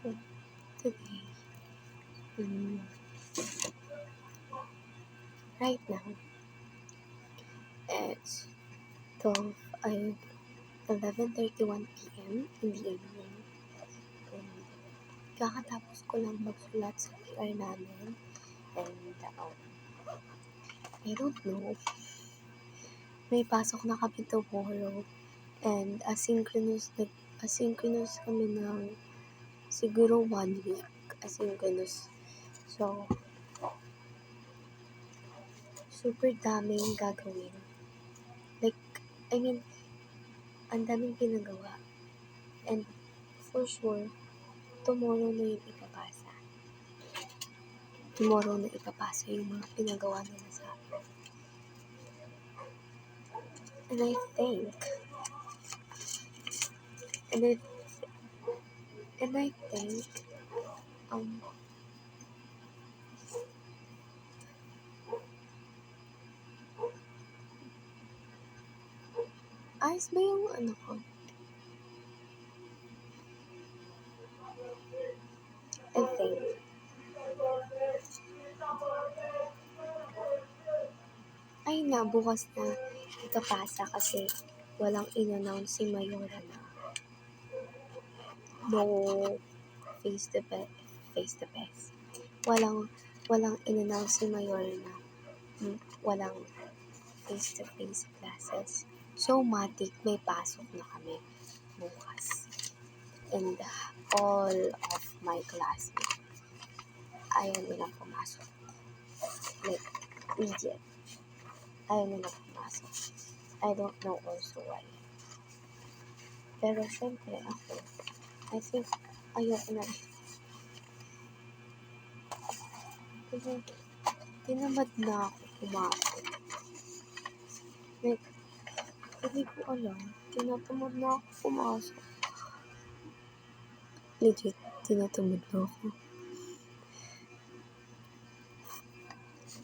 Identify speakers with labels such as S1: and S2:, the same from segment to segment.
S1: today, mm, right now, it's 12, 11:31 p.m. in the evening. And kakatapos ko lang magsulat sa PR namin. And, I don't know. May pasok na kami tomorrow. And asynchronous kami ng siguro 1 week. Asynchronous. So, super daming gagawin. Like, I mean, ang daming pinagawa. And for sure, tomorrow na yung ipapasa. Tomorrow na ipapasa yung mga pinagawa nila sa akin. And I think, ayos ba yung ano ko? I think, ay na, bukas na ipapasa kasi walang in-announce si Mayora na no face-to-face. Walang in-announce si Mayora na walang face-to-face classes. So, matik, may pasok na kami bukas. And all of my classmates, ayaw nilang pumasok. Like, legit. Ayaw nilang pumasok. I don't know also why. Pero syempre ako, I think ayoko na rin. Kasi tinamad na ako pumasok. Like, hindi ko alam. Tinatamad na ako pumasok. Legit, tinatamad na ako.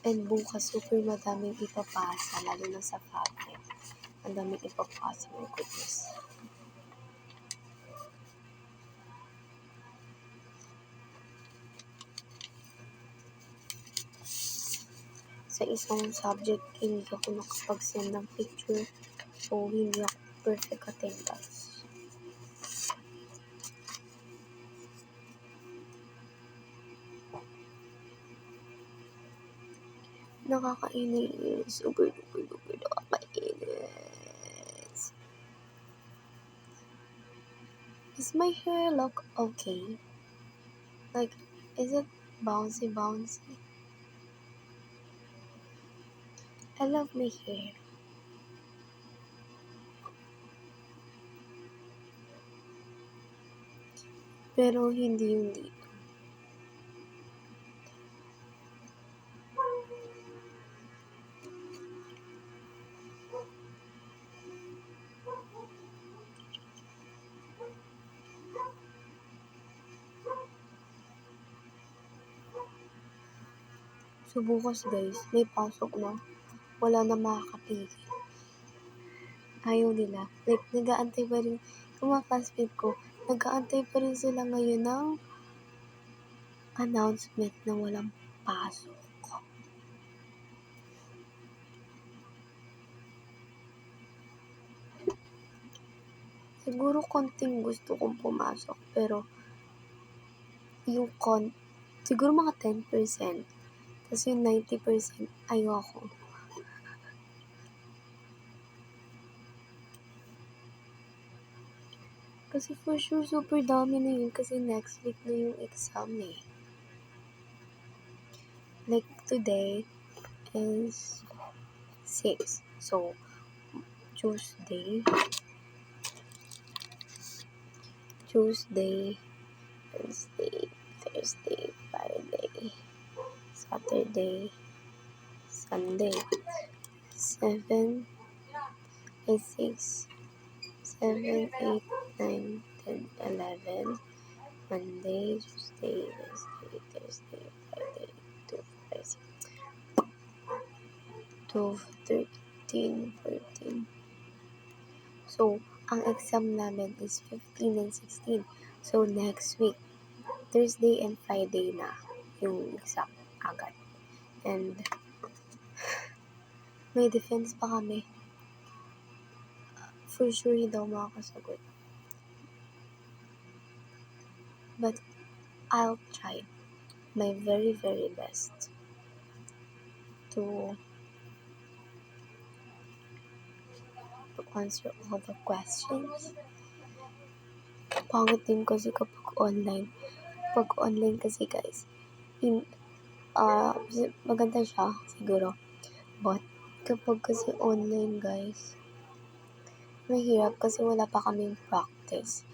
S1: And bukas super madaming ipapasa, lalo na sa fabric. Ang daming ipapasa, my goodness. Sa isang subject, hindi ako nakapag-send ng picture. So, hindi ako perfect attendance. Nakakainis. Super nakakainis. Is my hair look okay? Like, is it bouncy? I love my hair. Pero hindi yung dito. So, bukas guys, may pasok na. Wala na makakapigil. Ayaw nila. Like, nag-aantay pa rin. Yung mga classmate ko, nag-aantay pa rin sila ngayon ng announcement na walang pasok. Siguro konting gusto kong pumasok, pero yung siguro mga 10%. Tapos yung 90% ayoko. Kasi for sure, super dami na yun kasi next week na yung exam eh. Like today is 6. So, Tuesday, Wednesday, Thursday, Friday, Saturday, Sunday, 7, 6, 7, 8, 9, 10, 11, Monday, Tuesday, Wednesday, Thursday, Friday, 2, 5, 12, 13, 14. So, ang exam namin is 15 and 16. So, next week. Thursday and Friday na yung exam agad. And may defense pa kami. For sure, hindi ako makakasagot. But I'll try my very, very best to answer all the questions. Pangit din kasi kapag online. Pag online kasi guys, maganda siya siguro. But kapag kasi online guys, mahirap kasi wala pa kaming practice.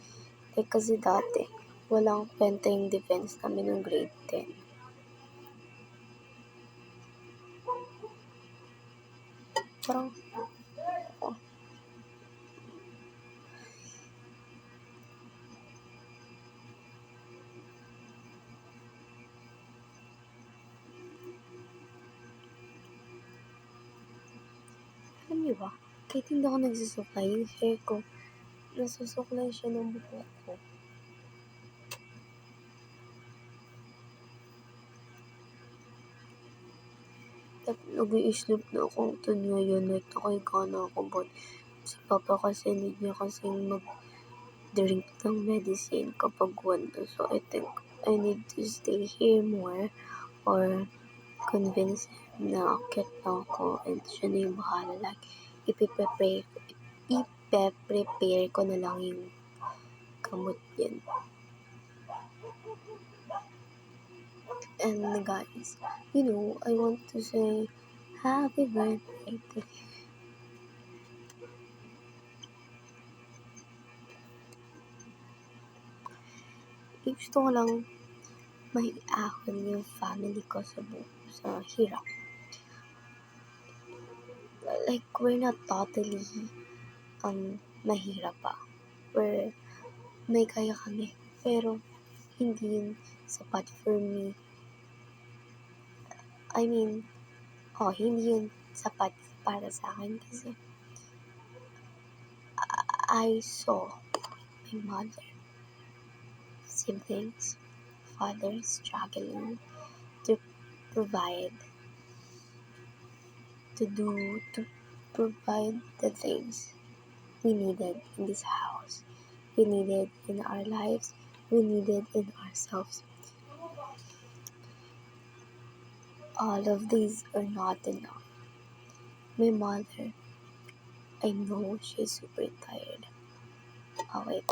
S1: Like kasi dati, walang kwenta yung defense namin ng grade 10. Parang, oh, alam niyo ba, kahit hindi ako nagsusuklay, yung hair ko, nasusuklay siya ng buhok ko. Nag-i-sleep na ako ngayon, like nakahiga na ako, but si Papa kasi need niya kasing mag-drink ng medicine kapag 1. So I think I need to stay here more or convince him na akit na ako and siya na yung bahala. Like, ipe-prepare ko na lang yung gamot yan. And guys, I want to say happy birthday to you. Gusto ko lang maiahon yung family ko sa hirap. Like, we're not totally mahirap pa. May kaya kami. Pero, hindi yun sapat for me. I mean, hindi yun sapat para sa akin kasi I saw my mother, siblings, father struggling to provide the things we needed in this house, we needed in our lives, we needed in ourselves. All of these are not enough. My mother, I know she's super tired. Oh wait.